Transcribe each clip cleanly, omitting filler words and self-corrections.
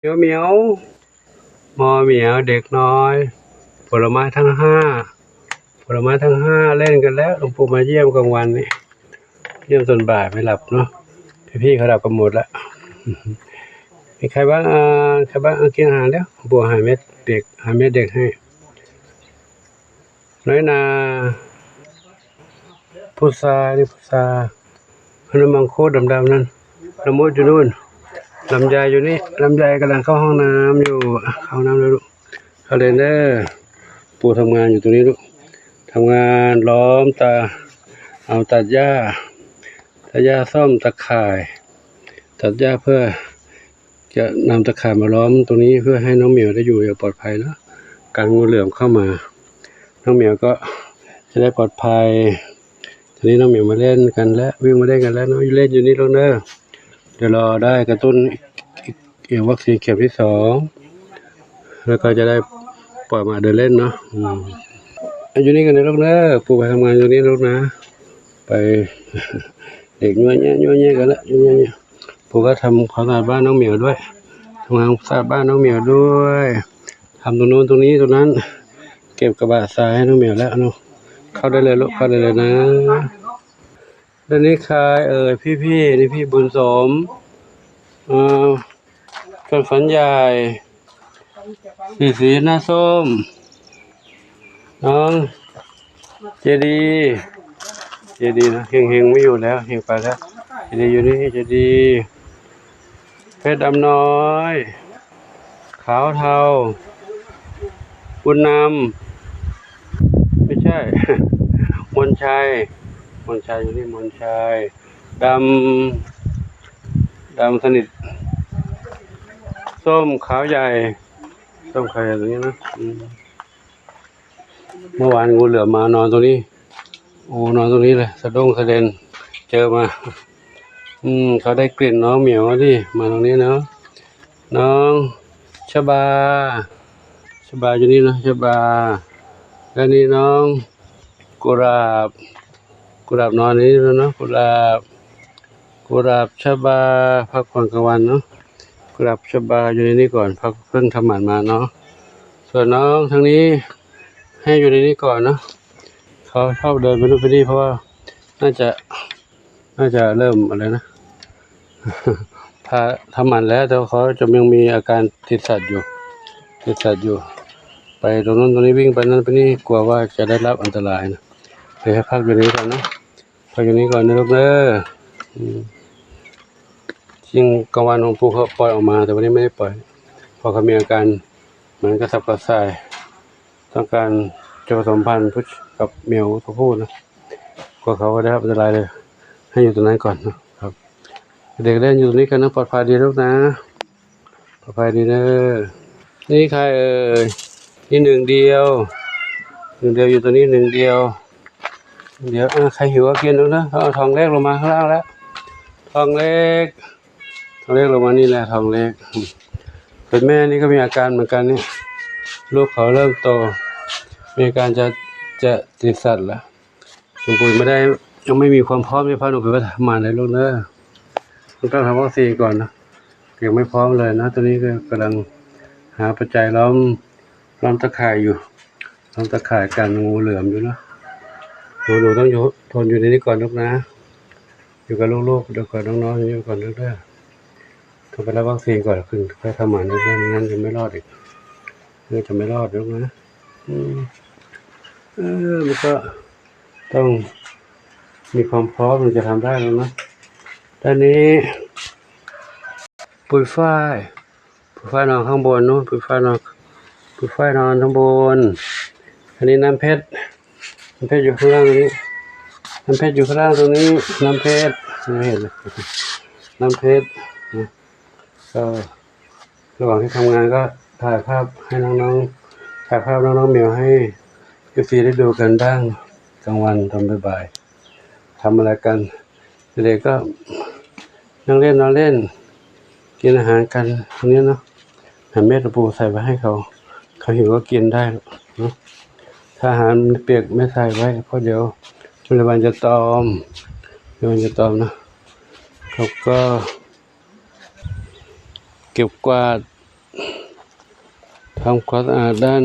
เหมียวเหมียวมอเหมียวเด็กน้อยผลไม้ทั้งห้าเล่นกันแล้วหลวงปู่มาเยี่ยมกลางวันนี่เยี่ยมตอนบ่ายไม่หลับเนาะพี่เขาหลับกันหมดละมีใครบ้างกินอาหารแล้วบัวหาเม็ดเด็กให้น้อยนาพุทราพนมังคุดดำๆนั่นละมุดอยู่นู่นลำไยอยู่นี่ลำไยกำลังเข้าห้องน้ำอยู่เข้าน้ำแล้วลูกเขาเลยเนอปู่ทำงานอยู่ตรงนี้ลูกทำงานล้อมเอาตัดหญ้าซ่อมตะข่ายตัดหญ้าเพื่อจะนำตะข่ายมาล้อมตรงนี้เพื่อให้น้องเหมียวได้อยู่อย่างปลอดภัยเนาะการงูเหลือมเข้ามาน้องเหมียวก็จะได้ปลอดภัยทีนี้น้องเหมียวมาเล่นกันแล้ววิ่งมาเล่นกันแล้วน้องเล่นอยู่นี่ลูกเนอเดี๋ยวรอได้กระตุ้นอีกวัคซีนเข็มที่2แล้วก็จะได้ปล่อยมาเดินเล่นเนาะอยู่นี่กันนะลูกเนอปู่ไปทำงานอยู่นี่ลูกนะไปเด็กยัวเงี้ยกันละปู่ก็ทำความสะอาดบ้านน้องเหมียวด้วยทำงานสะอาดบ้านน้องเหมียวด้วยทำตรงนู้นตรงนี้ตรงนั้นเก็บกระบะทรายให้น้องเหมียวแล้วเนาะเข้าได้เลยลูกเข้าได้เลยนะแล้วนี่ใครพี่นี่พี่บุญสมกันฝันใหญ่สีหน้าส้มน้องเจดีนะเฮงไม่อยู่แล้วเฮงไปแล้วเจดีอยู่นี่เจดีเพชรดำน้อยขาวเทาบุญนำไม่ใช่ มนชัยอยู่นี่มนชัยดำสนิทส้มขาวใหญ่ตรงนี้นะเมื่อวานงูเหลือมานอนตรงนี้นอนตรงนี้เลยสะเด็นเจอมาเขาได้กลิ่นน้องเหมียวดิมาตรงนี้เนาะน้องชบาอยู่นี่นะชบาแล้วนี่น้องกุหลาบนอนนี้แล้วเนาะกุหลาบชบาพักผ่อนกลางวันเนาะกุหลาบชบาอยู่ในนี้ก่อนพักเพิ่งทำหมันมาเนาะส่วนน้องทางนี้ให้อยู่ในนี้ก่อนเนาะเขาชอบเดินไปนู่นไปนี่เพราะว่าน่าจะเริ่มอะไรนะถ้าทำหมันแล้วแต่เขาจะยังมีอาการติดสัตว์อยู่ไปตรงนู้นตรงนี้วิ่งไปนั่นไปนี่กลัวว่าจะได้รับอันตรายนะเลยให้พักอยู่นี้ก่อนนะพักอยู่นี้ก่อนนะลูกเนอะจริงกลางวันของปู่เขาปล่อยออกมาแต่วันนี้ไม่ได้ปล่อยเพราะเขามีอาการเหมือนกระสับกระส่ายต้องการจะผสมพันธุ์กับเหมียวตัวผู้นะกลัวเขาก็ได้รับอันตรายเลยให้อยู่ตรงนั้นก่อนนะครับเด็กเล่นอยู่ตรงนี้กันนะปลอดภัยดีลูกนะปลอดภัยดีเนอะนี่ใครนี่หนึ่งเดียวอยู่ตัวนี้หนึ่งเดียวใครหิวก็กินแล้วนะเอาทองเล็กลงมาข้างล่างแล้วทองเล็กลงมานี่แหละทองเล็กเป็นแม่นี่ก็มีอาการเหมือนกันนี่ลูกเขาเริ่มโตมีอาการจะติดสัตว์แล้วหลวงปู่ยังไม่มีความพร้อมที่พาหนูไปทำหมันเลยลูกเนอะต้องทำวัคซีนก่อนนะยังไม่พร้อมเลยนะตอนนี้ก็กำลังหาปัจจัยล้อมตะข่ายอยู่ล้อมตะข่ายกันงูเหลือมอยู่นะหนูต้องทนอยู่ในนี้ก่อนลูกนะอยู่กับลูกๆเดี๋ยวก่อนน้องๆอยู่ก่อนเรื่อยๆต้องไปรับวัคซีนก่อนค่อยทำหมันเรื่อยๆงั้นจะไม่รอดอีกจะไม่รอดลูกนะมันก็ต้องมีความพร้อมมันจะทำได้แล้วนะด้านนี้ปุยฝ้ายนอนข้างบนนู้นปุยฝ้ายนอนข้างบนอันนี้น้ำเพชรอยู่ข้างล่างตรงนี้น้ำเพชรอยู่ข้างล่างตรงนี้น้ำเพชรไม่เห็นเลยน้ำเพชรก็ระหว่างที่ทำงานก็ถ่ายภาพให้น้องเหมียวให้ฟรีได้ดูกันบ้างกลางวันตอนบ่ายๆทำอะไรกันเด็กก็นั่งเล่นกินอาหารกันตรงนี้เนาะหาเม็ดปูใส่ไว้ให้เขาหิวก็กินได้เนาะถ้าอาหารเปียกไม่ใส่ไว้เพราะเดี๋ยวจุลบันจะตอมนะเขาก็เก็บกวาด ทำความสะอาดด้าน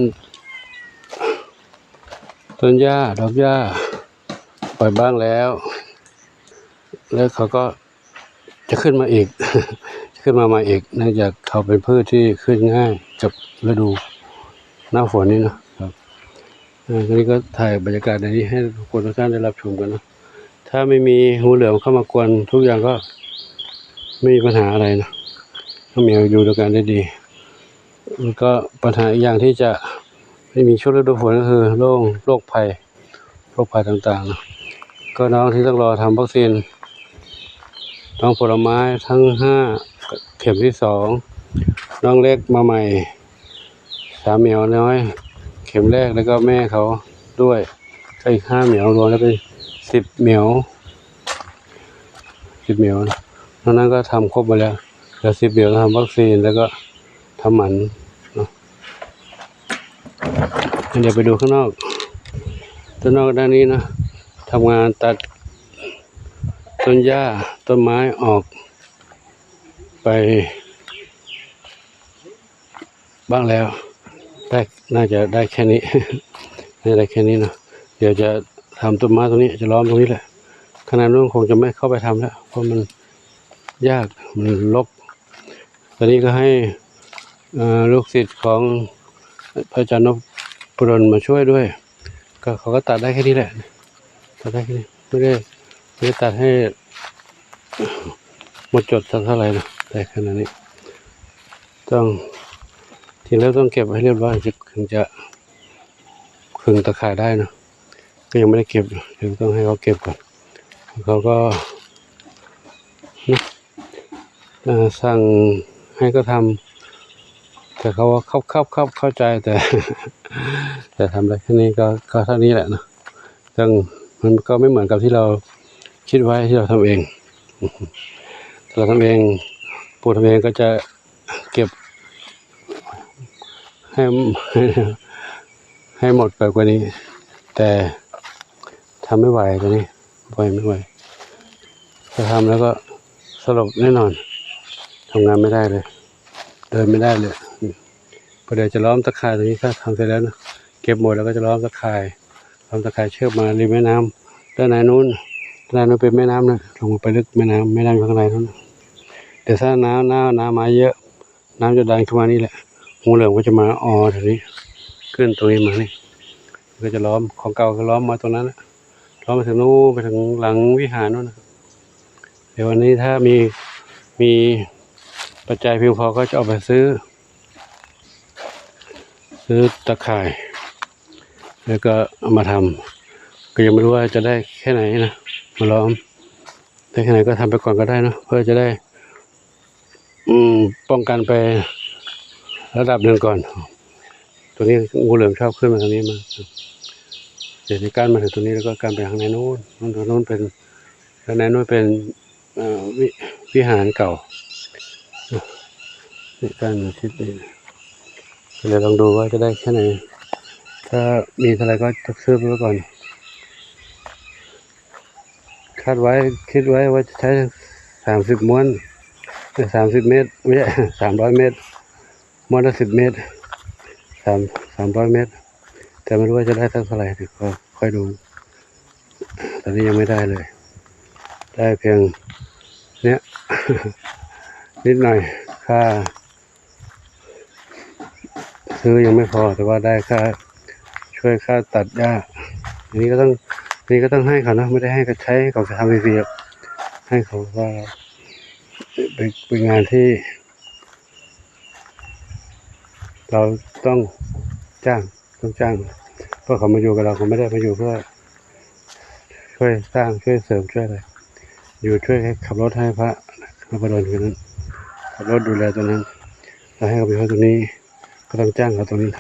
ต้นหญ้าดอกหญ้าปล่อยบ้างแล้วเขาก็จะขึ้นมาอีก ขึ้นมาใหม่อีกเนื่องจากเขาเป็นพืชที่ขึ้นง่ายกับฤดูหน้าฝนนี่นะครับทีนี้ก็ถ่ายบรรยากาศในนี้ให้ทุกคนทุกท่านได้รับชมกันนะถ้าไม่มีงูเหลือมเข้ามากวนทุกอย่างก็ไม่มีปัญหาอะไรนะน้องเหมียวอยู่ด้วยกันได้ดีแล้วก็ปัญหาอีกอย่างที่จะไม่มีช่วงฤดูฝนก็คือโรคภัยต่างๆนะก็น้องที่ต้องรอทำวัคซีนน้องผลไม้ทั้ง5 เข็มที่2น้องเล็กมาใหม่3 เหมียวน้อยเข็มแรกแล้วก็แม่เขาด้วยก็อีก5 เหมียวรวมแล้วเป็น10 เหมียวนะนั้นก็ทำครบไปแล้วเหลือ10 เหมียวทำวัคซีนแล้วก็ทำหมันเนาะเดี๋ยวไปดูข้างนอกด้านนี้นะทำงานตัดต้นหญ้าต้นไม้ออกไปบ้างแล้วน่าจะได้แค่นี้ ได้แค่นี้นะเดี๋ยวจะทำต้นไม้ตรงนี้จะล้อมตรงนี้แหละขนาดนู้นคงจะไม่เข้าไปทำแล้วเพราะมันยากมันรกตอนนี้ก็ให้ลูกศิษย์ของพระอาจารย์นพดลมาช่วยด้วยก็เขาก็ตัดได้แค่นี้แหละตัดได้แค่นี้ไม่ได้ตัดให้หมดจดสักเท่าไหร่นะแต่ขนาดนี้ทีแล้วต้องเก็บให้เรียบร้อยถึงจะขึงตะข่ายได้นะก็ยังไม่ได้เก็บเดี๋ยวต้องให้เขาเก็บก่อนเขาก็สั่งให้ก็ทำแต่เขาว่าเข้าใจแต่ทำได้แค่นี้ก็เท่านี้แหละนะซึ่งมันก็ไม่เหมือนกับที่เราคิดไว้ที่เราทำเองเราทำเองปู่ทำเองก็จะเก็บให้หมดไปกว่านี้แต่ทำไม่ไหวตอนนี้ไม่ไหวถ้าทำแล้วก็สลบแน่นอนทำงานไม่ได้เลยเดินไม่ได้เลยพอเดี๋ยวจะล้อมตะข่ายตรงนี้ถ้าทำเสร็จแล้วนะเก็บหมดแล้วก็จะล้อมตะข่ายเชือกมาริมแม่น้ำด้านนู้นเป็นแม่น้ำนะลงไปลึกแม่น้ำอยู่ข้างในนั้นเดี๋ยวถ้าน้ำมาเยอะน้ำจะดันขึ้นมานี่แหละงูเหลือมก็จะมาแถวนี้ขึ้นตรงนี้มานี่ก็จะล้อมของเก่าก็ล้อมมาตรงนั้นนะล้อมไปถึงนู้นไปถึงหลังวิหารนู้นนะเดี๋ยววันนี้ถ้ามีปัจจัยเพียงพอก็จะเอาไปซื้อตะข่ายแล้วก็เอามาทำก็ยังไม่รู้ว่าจะได้แค่ไหนนะมาล้อมได้แค่ไหนก็ทำไปก่อนก็ได้นะเพื่อจะได้ป้องกันไประดับหนึ่งก่อนตัวนี้งูเหลือมชอบขึ้นมาทางนี้มาเดี๋ยวจะกั้นมาถึงตรงนี้แล้วก็กั้นไปทางในนู้นตรงนู้นเป็นทางในนู้นเป็นวิหารเก่านี่กั้นชิดนี้เดี๋ยวลองดูว่าจะได้แค่ไหนถ้ามีเท่าไหร่ก็ต้องซื้อไปก่อนคิดไว้ว่าจะใช้30 ม้วน30 เมตรไม่ใช่300 เมตรม้วนละ10 เมตร300 เมตรแต่ไม่รู้ว่าจะได้เท่าไหร่เดี๋ยวก็ค่อยดูตอนนี้ยังไม่ได้เลยได้เพียงเนี้ย นิดหน่อยค่าซื้อยังไม่พอแต่ว่าได้ค่าช่วยค่าตัดหญ้าอันนี้ก็ต้องให้เขานะไม่ได้ให้เขาใช้เขาจะทำฟรีๆให้เขาว่าเป็นงานที่เราต้องจ้างเพราะเขามาอยู่กับเราเขาไม่ได้มาอยู่เพื่อช่วยสร้างช่วยเสริมช่วยอะไรอยู่ช่วยให้ขับรถให้พระนพดลคนนั้นขับรถดูแลตรงนั้นแล้วให้เขาไปเข้าตรงนี้ก็ต้องจ้างเขาตรงนี้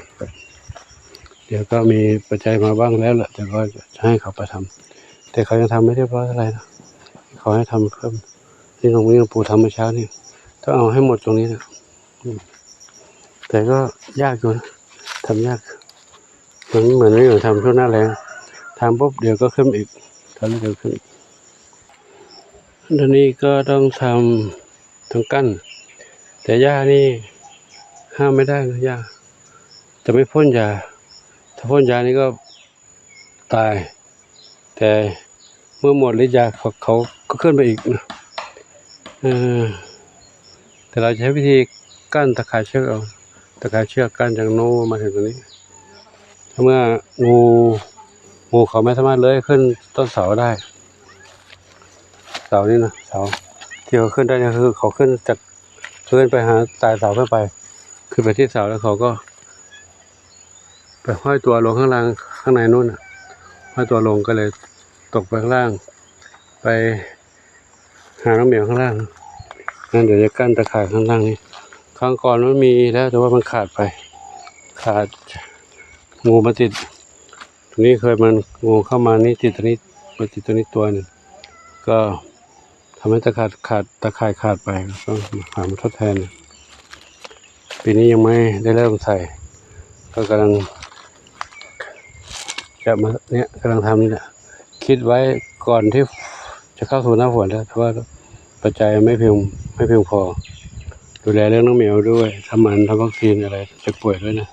เดี๋ยวก็มีปัจจัยมาบ้างแล้วแหละแต่ก็จะให้เขาไปทำแต่เขายังทำไม่เรียบร้อยอะไรนะเขาให้ทำเพิ่มที่หลวงปู่ทำเมื่อเช้านี่ต้องเอาให้หมดตรงนี้นะแต่ก็ยากอยู่นะทำยากเหมือนไม่เหมือนทำช่วงหน้าแรงทำปุ๊บเดี๋ยวก็ขึ้นอีกทำแล้วเดี๋ยวขึ้นตอนนี้ก็ต้องทำกั้นแต่หญ้านี่ ห้ามไม่ได้นะยาจะไม่พ่นยาถ้าพ่นยานี่ก็ตายแต่เมื่อหมดฤทธิ์ยาเขาก็ขึ้นไปอีกนะแต่เราจะใช้วิธีกั้นตะข่ายเชือกเอาตะข่ายเชือกกั้นจากโน้นมาถึงตรงนี้ถ้าเมื่องูเขาไม่สามารถเลื้อยขึ้นต้นเสาได้เสานี่นะเสาที่เขาขึ้นได้ก็คือเขาขึ้นจากพื้นไปหาสายเสาขึ้นไปที่เสาแล้วเขาก็ไปห้อยตัวลงข้างล่างข้างในนู่นห้อยตัวลงก็เลยตกไปข้างล่างไปหาน้องเหมียวข้างล่างงั้นเดี๋ยวจะกั้นตะข่ายข้างล่างนี้ครั้งก่อนมันมีแล้วแต่ว่ามันขาดงูมาติดตรงนี้เคยมันงูเข้ามานี่ติดตรงนี้มาติดตรงนี้ตัวหนึ่งก็ทำให้ตะข่ายขาดไปต้องหามาทดแทนปีนี้ยังไม่ได้เริ่มใส่ก็กำลังจะมาเนี่ยกำลังทำนี่แหละคิดไว้ก่อนที่จะเข้าสู่หน้าฝนแล้วแต่ว่าปัจจัยไม่เพียงพอดูแลเรื่องน้องเหมียวด้วยทำวัคซีนอะไรจะป่วยด้วยนะ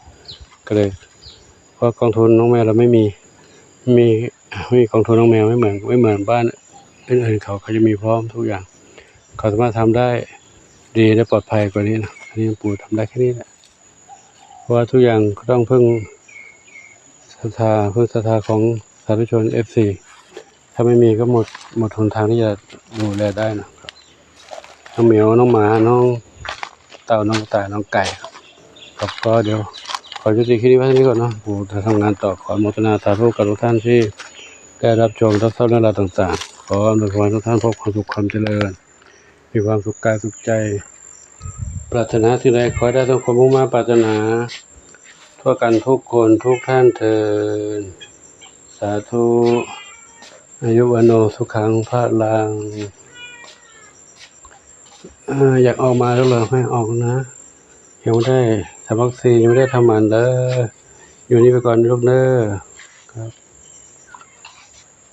ก็เลยเพราะกองทุนน้องแมวเราไม่มีกองทุนน้องแมวไม่เหมือนบ้านอื่นๆเขาจะมีพร้อมทุกอย่างเขาสามารถทำได้ดีและปลอดภัยกว่านี้นะอันนี้ปู่ทำได้แค่นี้แหละเพราะว่าทุกอย่างก็ต้องพึ่งศรัทธาของสาธุชน FC ถ้าไม่มีก็หมดหนทางที่จะดูแลได้นะครับน้องเหมียวน้องหมาน้องเต่าน้องตายน้องไก่ครับก็เดี๋ยวขอยุติคลิปนี้ไว้เท่านี้ก่อนเนาะปู่จะทำงานต่อขออนุโมทนาสาธุกับทุกท่านที่ได้รับชมรับทราบเรื่องราวต่างๆขออำนวยพรทุกท่านพบความสุขความเจริญมีความสุขกายสุขใจปรารถนาสิ่งใดขอให้ได้สมความมุ่งมั่นปรารถนาทั่วกันทุกคนทุกท่านเถิดสาธุอายุวันโนสุขังพลังอยากออกมาแล้วเหรอให้ออกนะยังไม่ได้ทำวัคซีนยังไม่ได้ทำมันเลยอยู่นี่ไปก่อนลูกเด้อครับ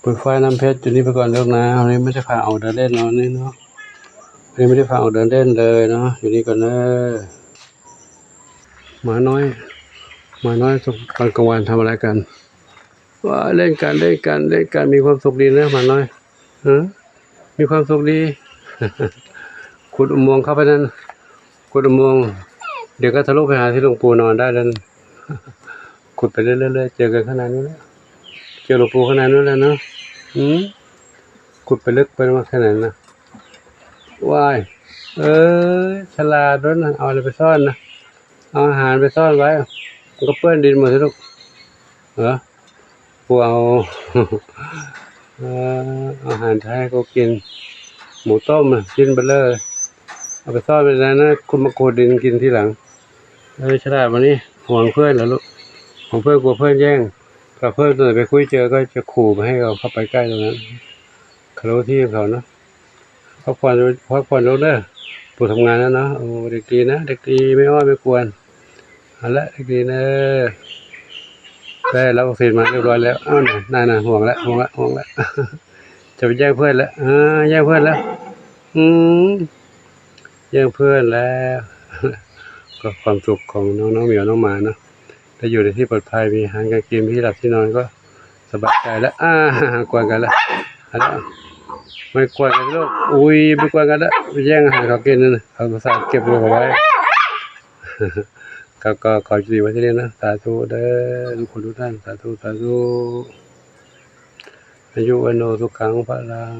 ปุ๋ยฝ้ายน้ำเพชรอยู่นี่ไปก่อนลูกนะวันนี้ไม่ได้พาออกเดินเล่นเนาะนี่เนาะวันนี้ไม่ได้พาออกเดินเล่นเลยเนาะอยู่นี่ก่อนเด้อหมาน้อยตอนกลางวันทำอะไรกันว่าเล่นกันมีความสุขดีนะหมาน้อยมีความสุขดี ขุดอุโมงค์เข้าไปนั่นขุดอุโมงค์เดี๋ยวก็ทะลุไปหาที่หลวงปู่นอนได้แล้วขุดไปเรื่อยๆเจอกันข้างในนู้นแล้วเจอหลวงปู่ข้างในนู้นแล้วเนาะขุดไปลึกไปมากแค่ไหนนะว้ายฉลาดด้วยนะเอาอะไรไปซ่อนนะเอาอาหารไปซ่อนไว้มันก็เปื้อนดินหมดสิลูกปู่เอาอาหารไทยก็กินหมูต้มกินไปเลยเอาไปซ่อนไปแล้วนะคุณมาโคดินกินทีหลังฉลาดวันนี้ห่วงเพื่อนเหรอลูกห่วงเพื่อนกลัวเพื่อนแย่งถ้าเพื่อนตัวไหนไปคุยเจอก็จะขู่ไม่ให้เราเข้าไปใกล้ตรงนั้นเขารู้ที่เขาเนาะพักผ่อนรู้เด้อปู่ทำงานแล้วเนาะโอ้เด็กดีนะเด็กดีไม่อ้อนไม่กวนเอาละเด็กดีนะได้รับวัคซีนมาเรียบร้อยแล้วอ้าวน่าห่วงแล้วจะไปแย่งเพื่อนแล้วแย่งเพื่อนแล้วแย่งเพื่อนแล้วก็ความสุขของน้องเหมียวน้องหมาเนาะถ้าอยู่ในที่ปลอดภัยมีอาหารการกินที่หลับที่นอนก็สบายใจแล้วกวนกันแล้วไม่กวนกันลูกไม่กวนกันแล้วไปแย่งอาหารเขากินนั่นเขาสาเก็บเอาไว้ก็ขอจุดไว้ที่นี่นะสาธุเด้อทุกคนทุกท่านสาธุอายุวันโนสุขังพลัง